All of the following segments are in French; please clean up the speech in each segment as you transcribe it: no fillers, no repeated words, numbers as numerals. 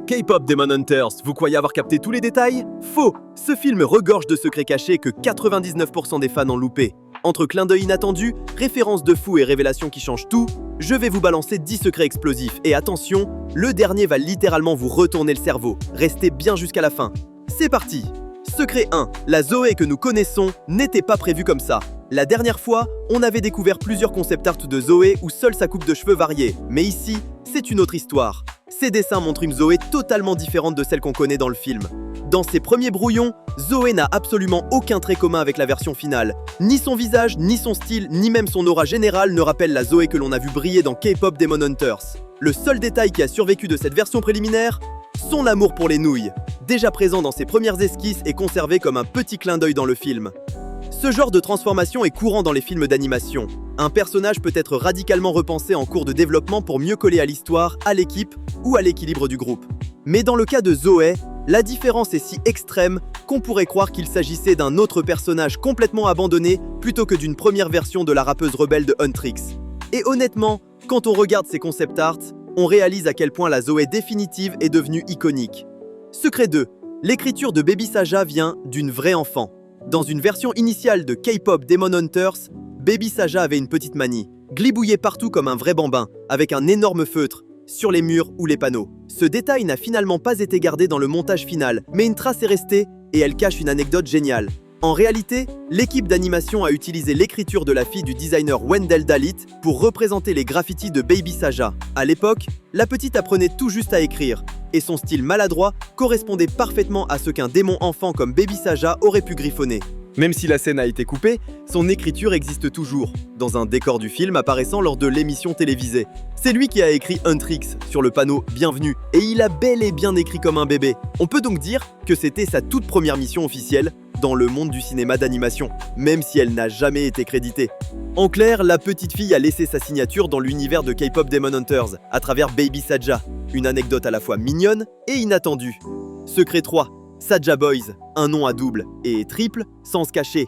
K-pop Demon Hunters, vous croyez avoir capté tous les détails? Faux! Ce film regorge de secrets cachés que 99% des fans ont loupé. Entre clins d'œil inattendus, références de fous et révélations qui changent tout, je vais vous balancer 10 secrets explosifs. Et attention, le dernier va littéralement vous retourner le cerveau. Restez bien jusqu'à la fin. C'est parti! Secret 1. La Zoé que nous connaissons n'était pas prévue comme ça. La dernière fois, on avait découvert plusieurs concept art de Zoé où seule sa coupe de cheveux variait. Mais ici, c'est une autre histoire. Ces dessins montrent une Zoé totalement différente de celle qu'on connaît dans le film. Dans ses premiers brouillons, Zoé n'a absolument aucun trait commun avec la version finale. Ni son visage, ni son style, ni même son aura générale ne rappellent la Zoé que l'on a vue briller dans K-pop Demon Hunters. Le seul détail qui a survécu de cette version préliminaire, son amour pour les nouilles. Déjà présent dans ses premières esquisses et conservé comme un petit clin d'œil dans le film. Ce genre de transformation est courant dans les films d'animation. Un personnage peut être radicalement repensé en cours de développement pour mieux coller à l'histoire, à l'équipe ou à l'équilibre du groupe. Mais dans le cas de Zoé, la différence est si extrême qu'on pourrait croire qu'il s'agissait d'un autre personnage complètement abandonné plutôt que d'une première version de la rappeuse rebelle de Huntrix. Et honnêtement, quand on regarde ces concept art, on réalise à quel point la Zoé définitive est devenue iconique. Secret 2. L'écriture de Baby Saja vient d'une vraie enfant. Dans une version initiale de K-pop Demon Hunters, Baby Saja avait une petite manie, glibouiller partout comme un vrai bambin, avec un énorme feutre, sur les murs ou les panneaux. Ce détail n'a finalement pas été gardé dans le montage final, mais une trace est restée et elle cache une anecdote géniale. En réalité, l'équipe d'animation a utilisé l'écriture de la fille du designer Wendell Dalit pour représenter les graffitis de Baby Saja. À l'époque, la petite apprenait tout juste à écrire, et son style maladroit correspondait parfaitement à ce qu'un démon enfant comme Baby Saja aurait pu griffonner. Même si la scène a été coupée, son écriture existe toujours, dans un décor du film apparaissant lors de l'émission télévisée. C'est lui qui a écrit Huntrix sur le panneau « Bienvenue » et il a bel et bien écrit comme un bébé. On peut donc dire que c'était sa toute première mission officielle dans le monde du cinéma d'animation, même si elle n'a jamais été créditée. En clair, la petite fille a laissé sa signature dans l'univers de K-pop Demon Hunters à travers Baby Saja, une anecdote à la fois mignonne et inattendue. Secret 3. Saja Boys, un nom à double et triple sans se cacher.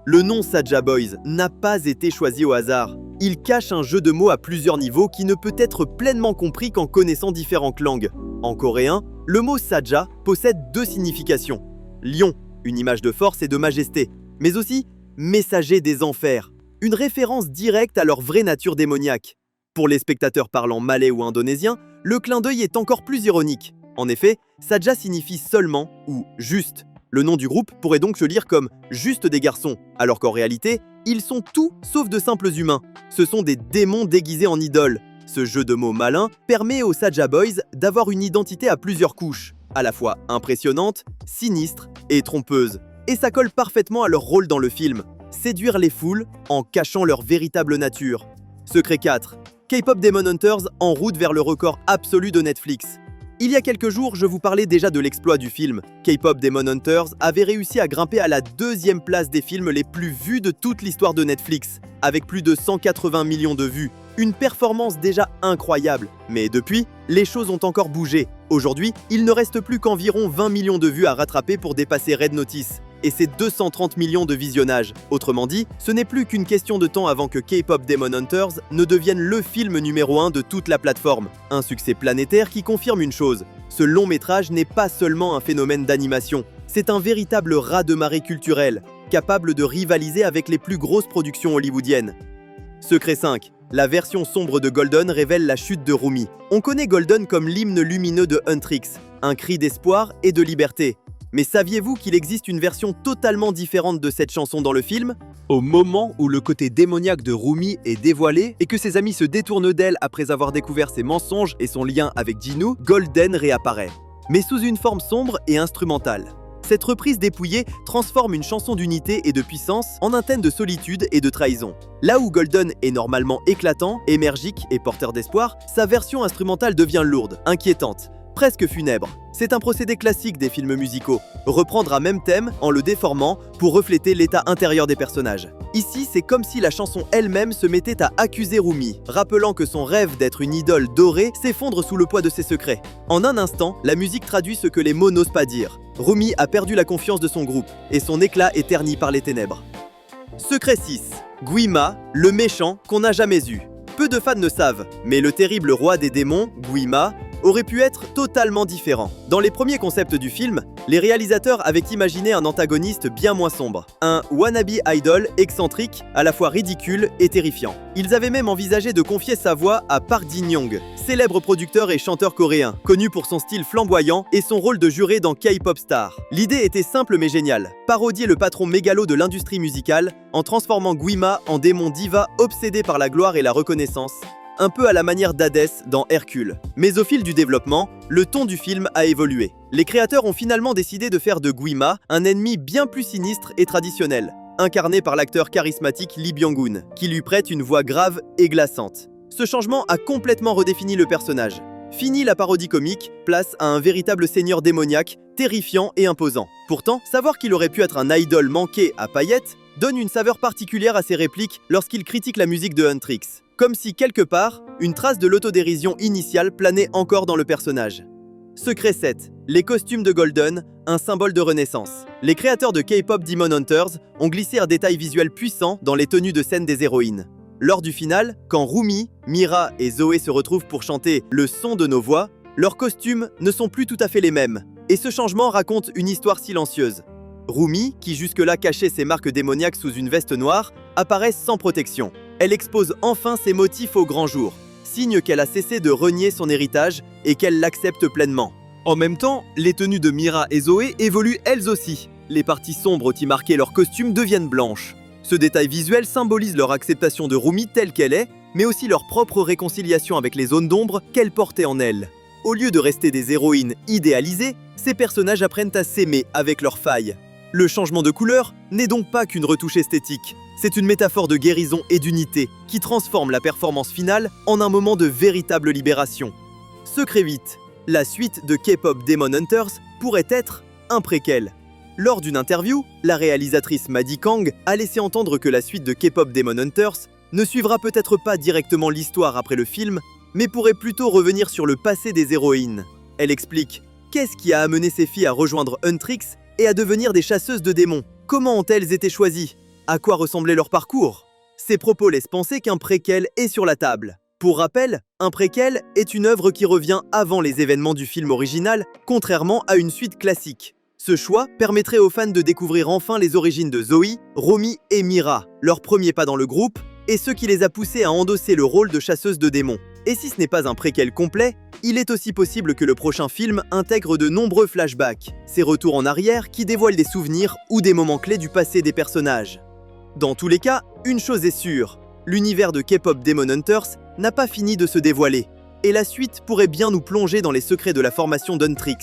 Le nom Saja Boys n'a pas été choisi au hasard. Il cache un jeu de mots à plusieurs niveaux qui ne peut être pleinement compris qu'en connaissant différentes langues. En coréen, le mot Saja possède deux significations. Lion, une image de force et de majesté, mais aussi messager des enfers, une référence directe à leur vraie nature démoniaque. Pour les spectateurs parlant malais ou indonésien, le clin d'œil est encore plus ironique. En effet, Saja signifie seulement ou juste. Le nom du groupe pourrait donc se lire comme juste des garçons, alors qu'en réalité, ils sont tout sauf de simples humains. Ce sont des démons déguisés en idoles. Ce jeu de mots malin permet aux Saja Boys d'avoir une identité à plusieurs couches, à la fois impressionnante, sinistre et trompeuse. Et ça colle parfaitement à leur rôle dans le film, séduire les foules en cachant leur véritable nature. Secret 4. K-pop Demon Hunters en route vers le record absolu de Netflix. Il y a quelques jours, je vous parlais déjà de l'exploit du film. K-pop Demon Hunters avait réussi à grimper à la 2e place des films les plus vus de toute l'histoire de Netflix, avec plus de 180 millions de vues. Une performance déjà incroyable. Mais depuis, les choses ont encore bougé. Aujourd'hui, il ne reste plus qu'environ 20 millions de vues à rattraper pour dépasser Red Notice. Et c'est 230 millions de visionnages. Autrement dit, ce n'est plus qu'une question de temps avant que K-pop Demon Hunters ne devienne le film numéro 1 de toute la plateforme. Un succès planétaire qui confirme une chose. Ce long métrage n'est pas seulement un phénomène d'animation. C'est un véritable raz-de-marée culturel, capable de rivaliser avec les plus grosses productions hollywoodiennes. Secret 5. La version sombre de Golden révèle la chute de Rumi. On connaît Golden comme l'hymne lumineux de Huntrix, un cri d'espoir et de liberté. Mais saviez-vous qu'il existe une version totalement différente de cette chanson dans le film? Au moment où le côté démoniaque de Rumi est dévoilé et que ses amis se détournent d'elle après avoir découvert ses mensonges et son lien avec Jinu, Golden réapparaît, mais sous une forme sombre et instrumentale. Cette reprise dépouillée transforme une chanson d'unité et de puissance en un thème de solitude et de trahison. Là où Golden est normalement éclatant, émergique et porteur d'espoir, sa version instrumentale devient lourde, inquiétante, presque funèbre. C'est un procédé classique des films musicaux, reprendre un même thème en le déformant pour refléter l'état intérieur des personnages. Ici, c'est comme si la chanson elle-même se mettait à accuser Rumi, rappelant que son rêve d'être une idole dorée s'effondre sous le poids de ses secrets. En un instant, la musique traduit ce que les mots n'osent pas dire. Rumi a perdu la confiance de son groupe, et son éclat est terni par les ténèbres. Secret 6. Guima, le méchant qu'on n'a jamais eu. Peu de fans ne savent, mais le terrible roi des démons, Guima, aurait pu être totalement différent. Dans les premiers concepts du film, les réalisateurs avaient imaginé un antagoniste bien moins sombre, un wannabe idol excentrique, à la fois ridicule et terrifiant. Ils avaient même envisagé de confier sa voix à Park Jin-young, célèbre producteur et chanteur coréen, connu pour son style flamboyant et son rôle de juré dans K-Pop Star. L'idée était simple mais géniale, parodier le patron mégalo de l'industrie musicale en transformant Guima en démon diva obsédé par la gloire et la reconnaissance, un peu à la manière d'Hadès dans Hercule. Mais au fil du développement, le ton du film a évolué. Les créateurs ont finalement décidé de faire de Guima un ennemi bien plus sinistre et traditionnel, incarné par l'acteur charismatique Lee Byung-hun, qui lui prête une voix grave et glaçante. Ce changement a complètement redéfini le personnage. Fini la parodie comique, place à un véritable seigneur démoniaque, terrifiant et imposant. Pourtant, savoir qu'il aurait pu être un idol manqué à paillettes donne une saveur particulière à ses répliques lorsqu'il critique la musique de Huntrix. Comme si, quelque part, une trace de l'autodérision initiale planait encore dans le personnage. Secret 7. Les costumes de Golden, un symbole de renaissance. Les créateurs de K-Pop Demon Hunters ont glissé un détail visuel puissant dans les tenues de scène des héroïnes. Lors du final, quand Rumi, Mira et Zoé se retrouvent pour chanter « Le son de nos voix », leurs costumes ne sont plus tout à fait les mêmes. Et ce changement raconte une histoire silencieuse. Rumi, qui jusque-là cachait ses marques démoniaques sous une veste noire, apparaît sans protection. Elle expose enfin ses motifs au grand jour, signe qu'elle a cessé de renier son héritage et qu'elle l'accepte pleinement. En même temps, les tenues de Mira et Zoé évoluent elles aussi. Les parties sombres qui marquaient leurs costumes deviennent blanches. Ce détail visuel symbolise leur acceptation de Rumi telle qu'elle est, mais aussi leur propre réconciliation avec les zones d'ombre qu'elle portait en elle. Au lieu de rester des héroïnes idéalisées, ces personnages apprennent à s'aimer avec leurs failles. Le changement de couleur n'est donc pas qu'une retouche esthétique, c'est une métaphore de guérison et d'unité qui transforme la performance finale en un moment de véritable libération. Secret 8. La suite de K-Pop Demon Hunters pourrait être un préquel. Lors d'une interview, la réalisatrice Maddie Kang a laissé entendre que la suite de K-Pop Demon Hunters ne suivra peut-être pas directement l'histoire après le film, mais pourrait plutôt revenir sur le passé des héroïnes. Elle explique « Qu'est-ce qui a amené ces filles à rejoindre Huntrix et à devenir des chasseuses de démons? Comment ont-elles été choisies? À quoi ressemblait leur parcours ?» Ces propos laissent penser qu'un préquel est sur la table. Pour rappel, un préquel est une œuvre qui revient avant les événements du film original, contrairement à une suite classique. Ce choix permettrait aux fans de découvrir enfin les origines de Zoe, Romy et Mira, leur premier pas dans le groupe, et ce qui les a poussés à endosser le rôle de chasseuse de démons. Et si ce n'est pas un préquel complet, il est aussi possible que le prochain film intègre de nombreux flashbacks, ces retours en arrière qui dévoilent des souvenirs ou des moments clés du passé des personnages. Dans tous les cas, une chose est sûre, l'univers de K-Pop Demon Hunters n'a pas fini de se dévoiler, et la suite pourrait bien nous plonger dans les secrets de la formation d'Huntrix.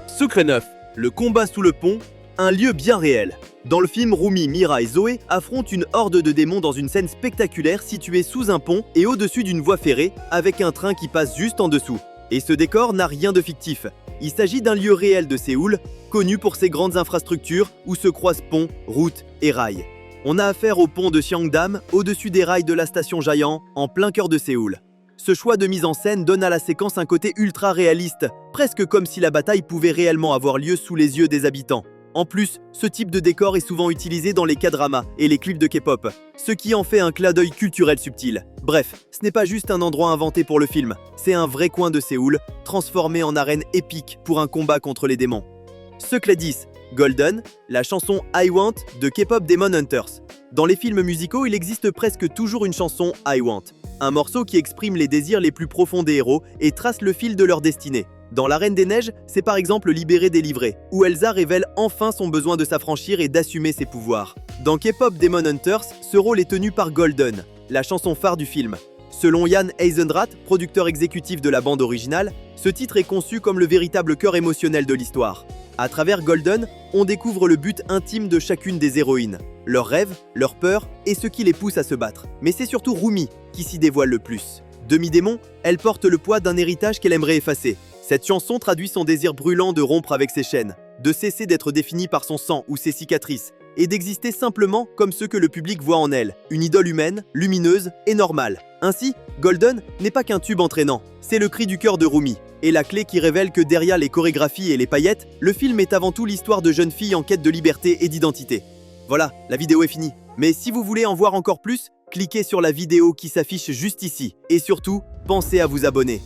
Secret 9. Le combat sous le pont, un lieu bien réel. Dans le film, Rumi, Mira et Zoé affrontent une horde de démons dans une scène spectaculaire située sous un pont et au-dessus d'une voie ferrée, avec un train qui passe juste en dessous. Et ce décor n'a rien de fictif. Il s'agit d'un lieu réel de Séoul, connu pour ses grandes infrastructures où se croisent ponts, routes et rails. On a affaire au pont de Cheongdam, au-dessus des rails de la station Jaehyang, en plein cœur de Séoul. Ce choix de mise en scène donne à la séquence un côté ultra réaliste, presque comme si la bataille pouvait réellement avoir lieu sous les yeux des habitants. En plus, ce type de décor est souvent utilisé dans les K-dramas et les clips de K-pop, ce qui en fait un clin d'œil culturel subtil. Bref, ce n'est pas juste un endroit inventé pour le film, c'est un vrai coin de Séoul, transformé en arène épique pour un combat contre les démons. Secret 10. Golden, la chanson I Want de K-Pop Demon Hunters. Dans les films musicaux, il existe presque toujours une chanson I Want, un morceau qui exprime les désirs les plus profonds des héros et trace le fil de leur destinée. Dans La Reine des Neiges, c'est par exemple Libérée délivrée, où Elsa révèle enfin son besoin de s'affranchir et d'assumer ses pouvoirs. Dans K-Pop Demon Hunters, ce rôle est tenu par Golden, la chanson phare du film. Selon Jan Eisendrath, producteur exécutif de la bande originale, ce titre est conçu comme le véritable cœur émotionnel de l'histoire. À travers Golden, on découvre le but intime de chacune des héroïnes, leurs rêves, leurs peurs et ce qui les pousse à se battre. Mais c'est surtout Rumi qui s'y dévoile le plus. Demi-démon, elle porte le poids d'un héritage qu'elle aimerait effacer. Cette chanson traduit son désir brûlant de rompre avec ses chaînes, de cesser d'être définie par son sang ou ses cicatrices, et d'exister simplement comme ce que le public voit en elle, une idole humaine, lumineuse et normale. Ainsi, Golden n'est pas qu'un tube entraînant, c'est le cri du cœur de Rumi, et la clé qui révèle que derrière les chorégraphies et les paillettes, le film est avant tout l'histoire de jeunes filles en quête de liberté et d'identité. Voilà, la vidéo est finie. Mais si vous voulez en voir encore plus, cliquez sur la vidéo qui s'affiche juste ici. Et surtout, pensez à vous abonner.